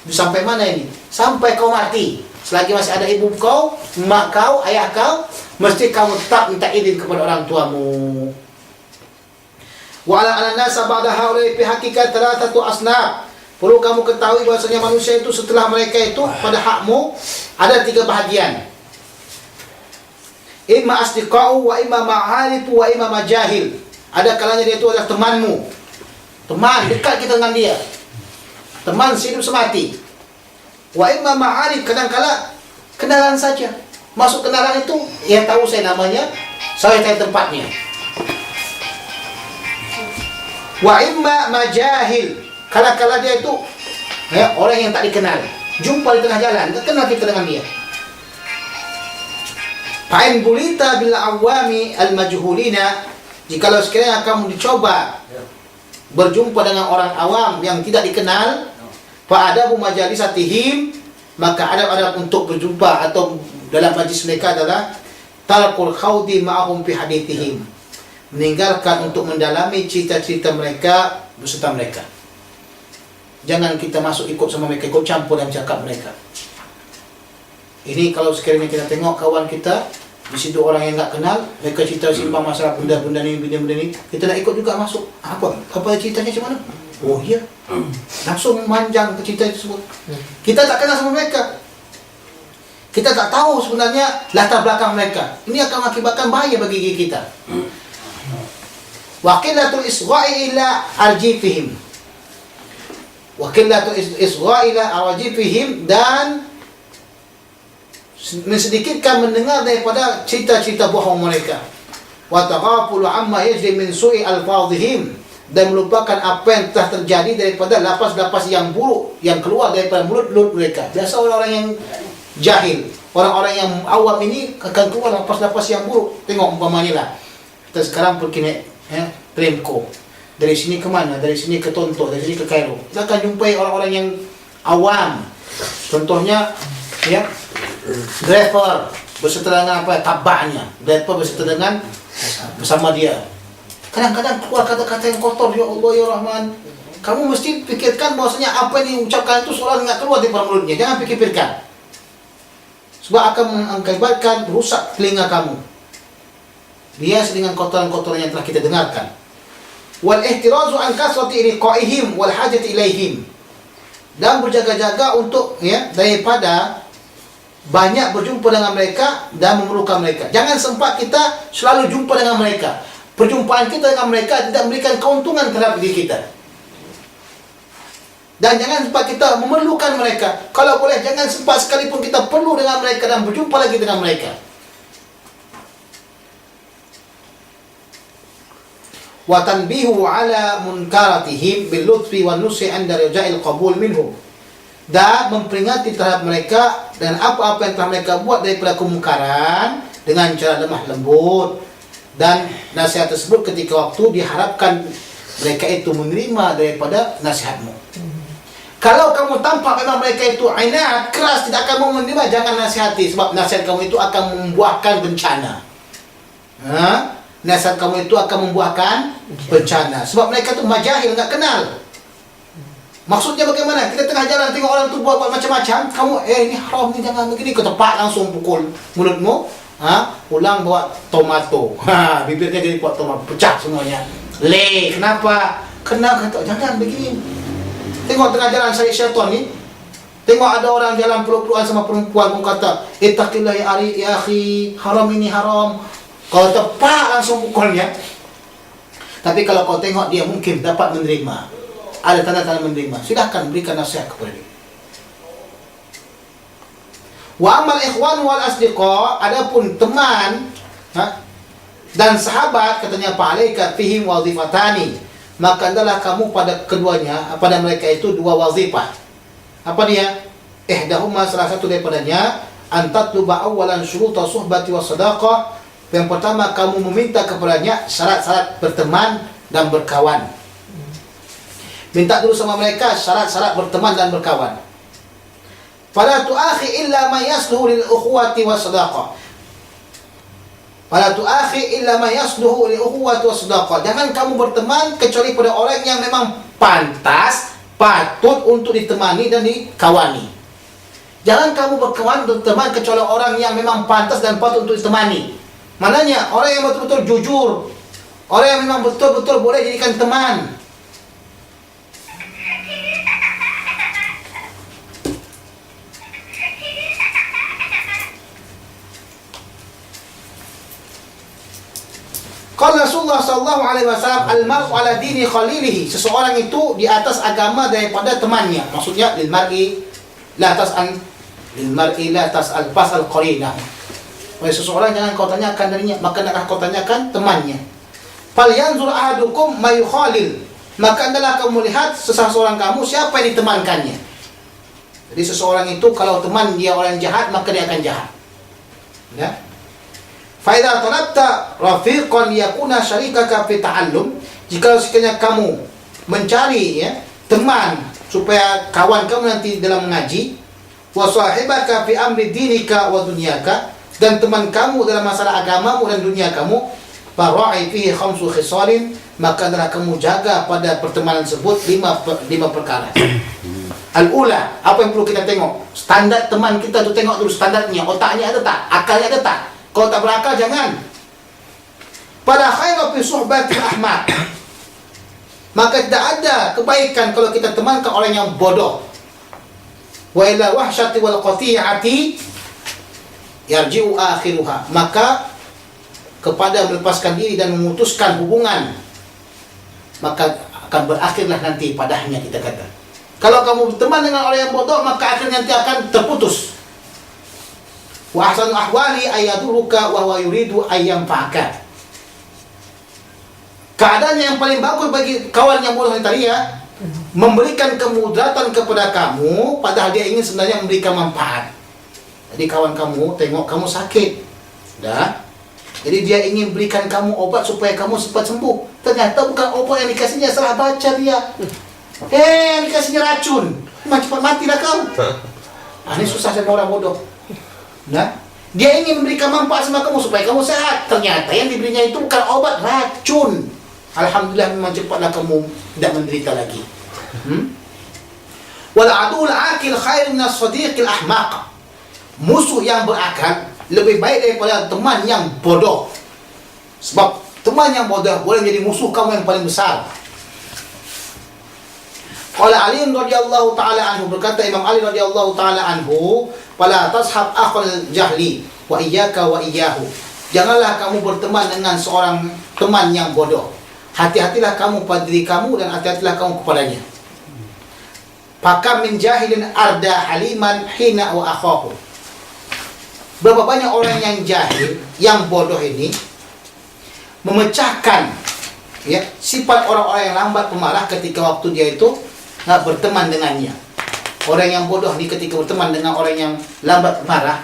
Sampai mana ini? Sampai kau mati. Selagi masih ada ibu kau, mak kau, ayah kau, mesti kamu tetap minta izin kepada orang tuamu. Wa ala an-nasa ba'da haula'i fi haqiqat thalathatu asnaf. Perlu kamu ketahui bahwasanya manusia itu setelah mereka itu pada hakmu ada 3 bahagian. Imma asdiqa'u wa imma ma'arifu wa imma majahil. Ada kalanya dia itu adalah temanmu. Teman dekat kita dengan dia. Teman sehidup semati. Wa imma ma'arif, kadang-kala kenalan saja. Masuk kenalan itu, ia tahu saya namanya, saya tahu tempatnya. Wa imma majahil, kala-kala dia itu ya, orang yang tak dikenal, jumpa di tengah jalan, tak kenal kita dengan dia. Fa'in bulita bil awami al-majhulina, jikalau sekiranya kamu dicoba berjumpa dengan orang awam yang tidak dikenal, fa'adabu majalisatihim, maka adab-adab untuk berjumpa atau dalam majlis mereka adalah tarkul khawdi ma'ahum fi hadithihim, meninggalkan untuk mendalami cerita-cerita mereka beserta mereka. Jangan kita masuk ikut sama mereka, ikut campur dalam cakap mereka. Ini kalau sekiranya kita tengok kawan kita di situ orang yang tak kenal, mereka cerita simpang masalah benda-benda ni, kita nak ikut juga masuk. Apa ceritanya macam mana? Oh ya, langsung manjang ke cerita tersebut. Kita tak kenal sama mereka, kita tak tahu sebenarnya latar belakang mereka. Ini akan mengakibatkan bahaya bagi diri kita. Waqillatul isgha'i ila arjifihim, waqillatul isgha'i ila arjifihim, dan sedikitkan mendengar daripada cerita-cerita bohong mereka. Wa taghafulu amma yajri min su'i alfadhihim, dan melupakan apa yang telah terjadi daripada lapas-lapas yang buruk yang keluar daripada mulut-mulut mereka. Biasa orang-orang yang jahil, orang-orang yang awam ini akan keluar lapas-lapas yang buruk. Tengok umpamanya lah, kita sekarang pergi naik Premko, dari sini ke mana? Dari sini ke Tonto, dari sini ke Kairo. Kita akan jumpai orang-orang yang awam. Contohnya driver berserta dengan tabaknya, driver berserta dengan bersama dia. Kadang-kadang keluar kata-kata yang kotor. Ya Allah ya Rahman, kamu mesti fikirkan bahwasanya apa yang diucapkan itu seolah enggak keluar daripada mulutnya. Jangan fikirkan, sebab akan mengakibatkan rusak telinga kamu. Bias dengan kotoran-kotoran yang telah kita dengarkan. Wal ihtirazu an kasrati liqa'ihim wal hajati ilaihim, dan berjaga-jaga untuk daripada banyak berjumpa dengan mereka dan memerlukan mereka. Jangan sempat kita selalu jumpa dengan mereka. Perjumpaan kita dengan mereka tidak memberikan keuntungan terhadap diri kita. Dan jangan sempat kita memerlukan mereka. Kalau boleh, jangan sempat sekalipun kita perlu dengan mereka dan berjumpa lagi dengan mereka. Wa tanbihu ala munkaratihim bil lutfi wan nusi 'inda raja'il qabul minhum, dan memperingati terhadap mereka dan apa-apa yang telah mereka buat daripada kemungkaran dengan cara lemah lembut, dan nasihat tersebut ketika waktu diharapkan mereka itu menerima daripada nasihatmu. Kalau kamu tampak memang mereka itu inat, keras, tidak akan mau menerima, jangan nasihati, sebab nasihat kamu itu akan membuahkan bencana. Nasihat kamu itu akan membuahkan bencana, sebab mereka itu majahil, enggak kenal. Maksudnya bagaimana? Kita tengah jalan tengok orang tu buat macam-macam, kamu ini haram ni, jangan begini, kau tepak langsung pukul mulutmu. Pulang bawa tomato. Bibirnya jadi buat tomato, pecah semuanya. Kenapa? Kenapa kata jangan begini. Tengok tengah jalan saya syaitan ni. Tengok ada orang jalan peluk-pelukan sama perempuan, pun kata, "Ittaqillah ya akhi, haram ini haram." Kau tepak langsung pukulnya. Tapi kalau kau tengok dia mungkin dapat menerima, ada tanda-tanda menerima, silakan berikan nasihat kepada dia. Wa amal ikhwan wal asdiqa, adapun teman dan sahabat, katanya fa'alaika fihim wazifatani, maka adalah kamu pada keduanya, pada mereka itu dua wazifah. Apa dia? Ihdahuma, salah satu daripadanya, antatluba awalan syuruta suhbati was sadaqah. Yang pertama, kamu meminta kepadanya syarat-syarat berteman dan berkawan. Minta dulu sama mereka syarat-syarat berteman dan berkawan. Fala tu'akhi illa ma yasluhu lil ukhuwati was sadaqah. Fala tu'akhi illa ma yasluhu lil ukhuwati was sadaqah. Jangan kamu berteman kecuali pada orang yang memang pantas, patut untuk ditemani dan dikawani. Jangan kamu berteman kecuali orang yang memang pantas dan patut untuk ditemani. Maknanya orang yang betul-betul jujur, orang yang memang betul-betul boleh jadikan teman. Qala Rasulullah sallallahu alaihi wasallam, al-mar'u ala dini khalilihi, seseorang itu di atas agama daripada temannya. Maksudnya lil mar'i la tas'al fasal qarinah. Oleh seseorang jangan kau tanyakan darinya, maka naklah kau tanyakan temannya. Fal yanzur ahadukum may yukhalil, maka hendaklah kamu lihat seseorang kamu siapa yang ditemankannya. Jadi seseorang itu kalau teman dia orang jahat, maka dia akan jahat. Ya. Fa idza talabta rafiqan yakuna syarikaka fi ta'allum, jika sekiranya kamu mencari teman supaya kawan kamu nanti dalam mengaji, wa sahibaka fi amri dinika wa dunyaka, dan teman kamu dalam masalah agamamu dan dunia kamu, fara'i fihi khamsu khisalin, maka adalah kamu jaga pada pertemanan tersebut lima perkara. Al-ula, apa yang perlu kita tengok? Standar teman kita tu, tengok dulu standarnya, otaknya ada tak? Akalnya ada tak? Kalau tak berakal, jangan. Pada khairu fi suhbatil ahmaq, maka tidak ada kebaikan kalau kita temankan orang yang bodoh. Wa ila wahsyati wal qati'ati yarji'u akhiruha, maka kepada melepaskan diri dan memutuskan hubungan, maka akan berakhirlah nanti padanya, kita kata. Kalau kamu berteman dengan orang yang bodoh, maka akhirnya nanti akan terputus. Wa ahsanu ahwali ayaduruka wa huwa yuridu ayyamfa'aka. Keadaannya yang paling bagus bagi kawan yang bodoh tadi memberikan kemudaratan kepada kamu, padahal dia ingin sebenarnya memberikan manfaat. Jadi kawan kamu tengok kamu sakit, jadi dia ingin berikan kamu obat supaya kamu cepat sembuh. Ternyata bukan obat yang dikasihnya, salah baca dia. Yang dikasihnya racun, cepat matilah kau. Ini susah sama orang bodoh. Dia ingin memberikan manfaat sama kamu supaya kamu sehat. Ternyata yang diberinya itu bukan obat, racun. Alhamdulillah, memang cepatlah kamu tidak menderita lagi. Wal adul akil khair min as-sadiqil ahmaq. Musuh yang berakal lebih baik daripada teman yang bodoh. Sebab teman yang bodoh boleh menjadi musuh kamu yang paling besar. Qala Ali radhiyallahu taala anhu, berkata Imam Ali radhiyallahu taala anhu, "Fala tashab akhal jahli wa iyyaka wa iyyahu." Janganlah kamu berteman dengan seorang teman yang bodoh. Hati-hatilah kamu pada diri kamu dan hati-hatilah kamu kepadanya. Pakam min jahilin arda haliman hina wa akhahu. Berapa banyak orang yang jahil, yang bodoh ini memecahkan sifat orang-orang yang lambat pemarah ketika waktu dia itu berteman dengannya. Orang yang bodoh ni ketika berteman dengan orang yang lambat pemarah,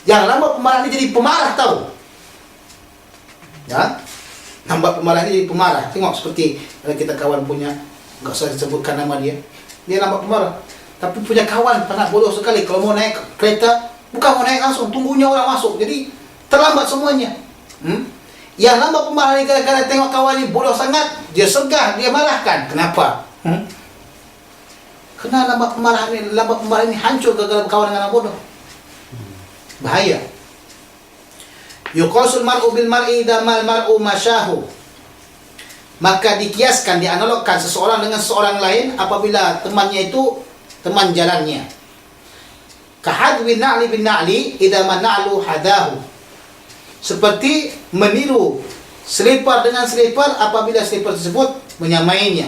yang lambat pemarah ni jadi pemarah, tahu? Lambat pemarah ni jadi pemarah. Tengok seperti kita kawan punya, enggak usah sebutkan nama dia. Dia lambat pemarah, tapi punya kawan anak bodoh sekali. Kalau mau naik kereta, bukan mau naik langsung, tunggunya orang masuk. Jadi terlambat semuanya. Yang lambat pemarah ni kadang-kadang tengok kawan ni bodoh sangat, dia segah, dia marahkan. Kenapa? Kerana lambat pemarah ni hancur gara-gara berkawan dengan orang bodoh. Bahaya. Yuqasul mar'u bil mar'i damal mar'u masyahu. Maka dikiaskan, dianalogkan seseorang dengan seseorang lain apabila temannya itu teman jalannya. Kahadwi na'li bin na'li idza mana'lu hadahu. Seperti meniru selipar dengan selipar apabila selipar tersebut menyamainya.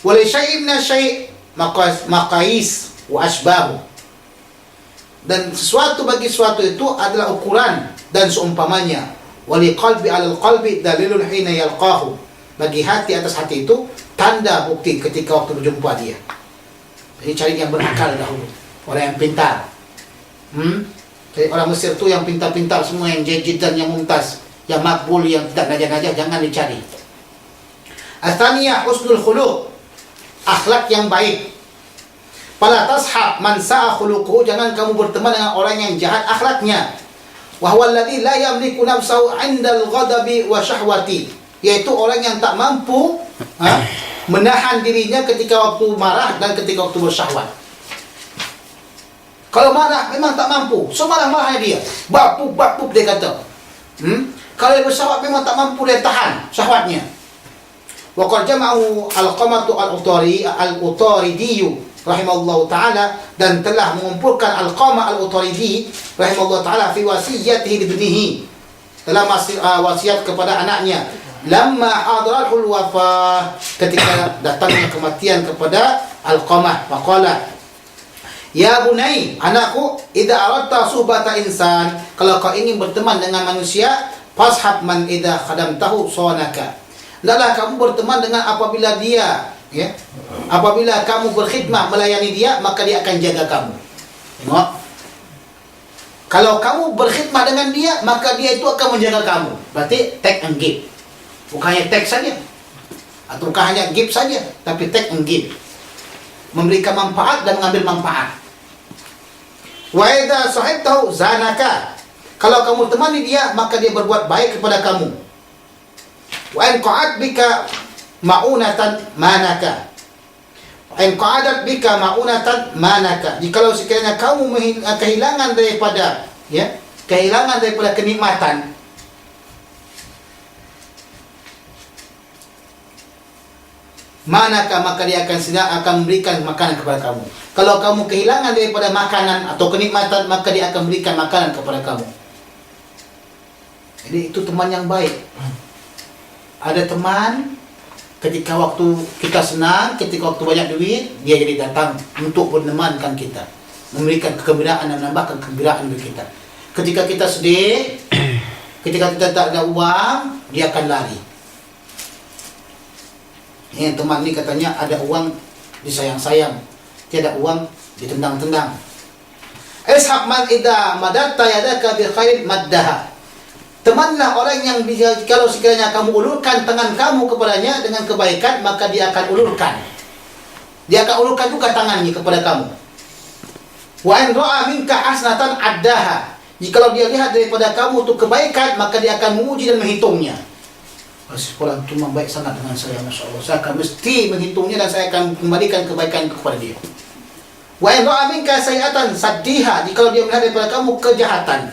Wali syai' min syai' maqais wa asbahu. Dan sesuatu bagi sesuatu itu adalah ukuran dan seumpamanya. Wali qalbi 'alal qalbi dalilun hina yalqahu. Bagi hati atas hati itu tanda bukti ketika waktu berjumpa dia. Jadi cari yang berakal dahulu, orang yang pintar. Jadi orang Mesir tu yang pintar-pintar semua, yang jajidan, yang mumtaz, yang makbul, yang tidak najah-najah, jangan dicari. Atsaniyah husnul khuluq, akhlak yang baik. Fala tashab man sa'a khuluquhu, jangan kamu berteman dengan orang yang jahat akhlaknya. Wa huwa alladhi la yamliku nafsahu 'indal ghadabi wa syahwati, yaitu orang yang tak mampu menahan dirinya ketika waktu marah dan ketika waktu bersyahwat. Kalau marah memang tak mampu, semarah-marahnya dia, bapuk dia kata. Kalau dia bersyahwat memang tak mampu dia tahan syahwatnya. Wa qad jama'u al-qamatu al-utaridi rahimallahu ta'ala, dan telah mengumpulkan Al-Qamah Al-Utaridi rahimallahu ta'ala fi wasiyatihi libnihi, dalam wasiat kepada anaknya, lamma hadarahul wafah, ketika datangnya kematian kepada Al-Qamah, faqala ya bunai, anakku, idza aradta suhbata insan, kalau kau ingin berteman dengan manusia, fashab man idza khadamtahu sanaka, hendaklah kamu berteman dengan apabila dia apabila kamu berkhidmah melayani dia, maka dia akan jaga kamu. Tengok. Kalau kamu berkhidmat dengan dia, maka dia itu akan menjaga kamu. Berarti take and give. Bukan hanya take saja. Atau bukan hanya give saja, tapi take and give. Memberikan manfaat dan mengambil manfaat. Wa idza sahibtahu zanaka. Kalau kamu temani dia, maka dia berbuat baik kepada kamu. Wa in qa'ad bika ma'unatan manaka. Wa in qa'adat bika ma'unatan manaka. Jikalau sekiranya kamu kehilangan daripada kenikmatan, manakah, maka dia akan memberikan makanan kepada kamu. Kalau kamu kehilangan daripada makanan atau kenikmatan, maka dia akan memberikan makanan kepada kamu. Jadi itu teman yang baik. Ada teman ketika waktu kita senang, ketika waktu banyak duit, dia jadi datang untuk menemankan kita, memberikan kegembiraan dan menambahkan kegembiraan bagi kita. Ketika kita sedih, ketika kita tak ada uang, dia akan lari. Yang teman ni katanya ada uang disayang-sayang, tiada uang ditendang-tendang. Ishab man idza madatta yadaka bi khairin maddaha. Temanlah orang yang kalau sekiranya kamu ulurkan tangan kamu kepadanya dengan kebaikan, maka dia akan ulurkan. Dia akan ulurkan juga tangannya kepada kamu. Wa in ra'a minka hasnatan addaha. Jikalau dia lihat daripada kamu itu kebaikan, maka dia akan menguji dan menghitungnya. Orang itu memang baik sangat dengan saya, Masya Allah. Saya akan mesti menghitungnya dan saya akan kembalikan kebaikan kepada dia. Wa in ra'a minka sayi'atan saddiha. Jikalau dia melihat daripada kamu kejahatan,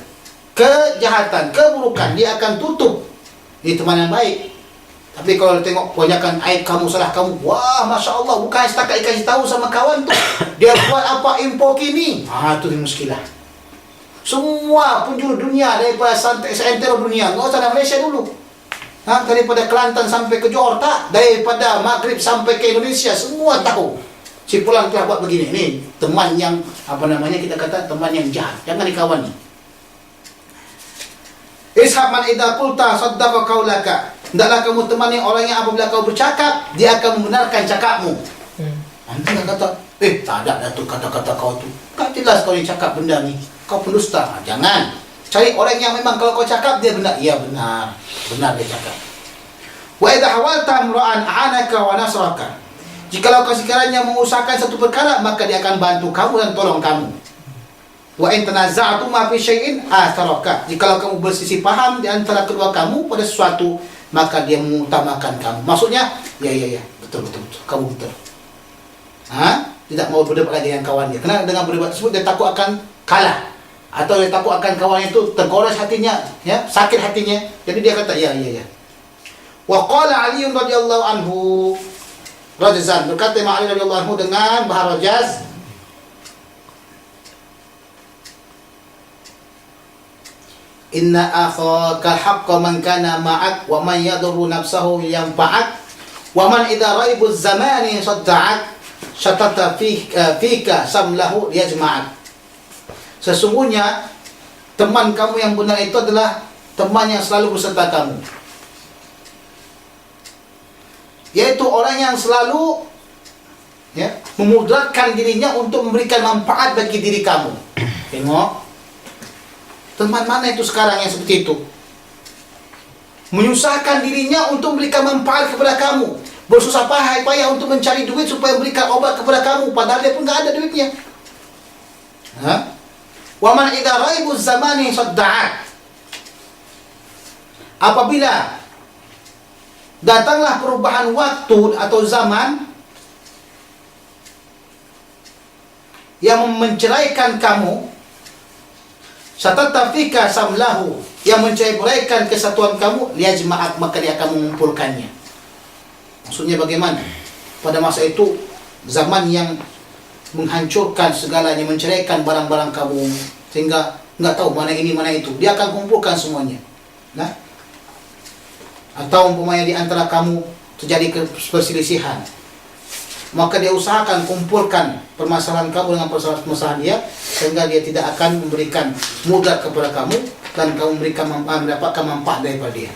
keburukan, dia akan tutup. Ini teman yang baik. Tapi kalau tengok kebanyakan aib kamu, salah kamu, wah, Masya Allah, bukan setakat dikasih tahu sama kawan tu, dia buat apa impor kini. Itu muskilah. Semua penjuru dunia, daripada seantero dunia, nggak usah dari Malaysia dulu. Daripada Kelantan sampai ke Johor, tak? Daripada Maghrib sampai ke Indonesia, semua tahu. Si Pulang telah buat begini. Ini teman yang, kita kata teman yang jahat. Jangan dikawani. Ishab man idza qulta saddaqa qaulaka. Hendaklah kamu temani orang yang apabila kau bercakap, dia akan membenarkan cakapmu. Nanti dia kata, tak ada tu kata-kata kau tu. Tak jelas kau ni cakap benda ni. Kau pendusta. Jangan. Cari orang yang memang kalau kau cakap dia benar. Ya benar. Benar dia cakap. Wa idza hawalta imra'an a'anaka wa nasraka. Jikalau kau sekiranya mengusahakan satu perkara, maka dia akan bantu kamu dan tolong kamu. Wa in tanaza'tum ma fi syai'in atharaka. Jikalau kamu bersisi paham di antara kedua kamu pada sesuatu, maka dia mengutamakan kamu. Maksudnya, ya, betul. Kamu betul. Tidak mau berdebat lagi dengan kawan dia. Kerana dengan berdebat tersebut dia takut akan kalah. Atau dia takut akan kawan itu tergores hatinya, sakit hatinya. Jadi dia kata, ya. Wa qala Ali radhiyallahu anhu, Rajazan, berkata Imam Ali radhiyallahu anhu dengan bahar Rajaz, inna akhaka haqqa man kana ma'ak wa man yadurru nafsahu yanfa'ak wa man idza raibu zamani sadda'ak syatata fika samlahu yajma'ak. Sesungguhnya teman kamu yang benar itu adalah teman yang selalu beserta kamu, yaitu orang yang selalu memudaratkan dirinya untuk memberikan manfaat bagi diri kamu. Tengok, teman mana itu sekarang yang seperti itu? Menyusahkan dirinya untuk memberikan manfaat kepada kamu, bersusah payah untuk mencari duit supaya memberikan obat kepada kamu, padahal dia pun tak ada duitnya. Wa man idza raibu zamani sadda'ak. Apabila datanglah perubahan waktu atau zaman yang menceraikan kamu, satatafika samlahu, yang mencerai-beraikan kesatuan kamu, liyajma'ak, maka dia akan mengumpulkannya. Maksudnya bagaimana? Pada masa itu zaman yang menghancurkan segalanya, menceraikan barang-barang kamu sehingga enggak tahu mana ini mana itu, dia akan kumpulkan semuanya. Atau umpamanya di antara kamu terjadi perselisihan, maka dia usahakan kumpulkan permasalahan kamu dengan permasalahan dia, sehingga dia tidak akan memberikan mudarat kepada kamu dan kamu mendapatkan manfaat daripada dia.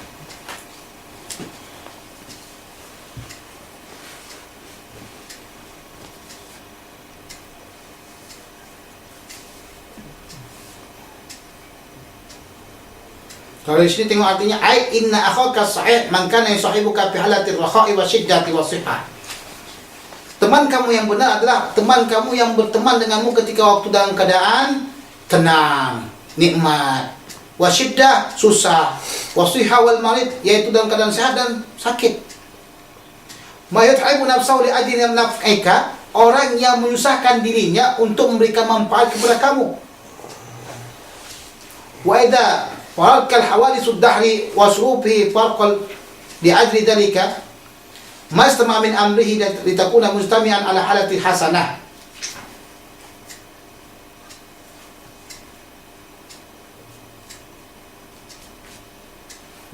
Kalau di sini tengok artinya, ai inna akhaka sahih man kana yusahibuka fi halatir rakha'i wasyiddati wasihah. Teman kamu yang benar adalah teman kamu yang berteman denganmu ketika waktu dalam keadaan tenang, nikmat, wasyiddah, susah, wasihah wal marid, yaitu dalam keadaan sehat dan sakit. Ma yut'ibu nafsahu li ajli naf'ika, orang yang menyusahkan dirinya untuk memberikan manfaat kepada kamu. Wa idza faraqal hawadithu ad-dahri wa surufi farqal li ajli dhalika ma istama min amrihi litakuna mustami'an ala halati hasanah.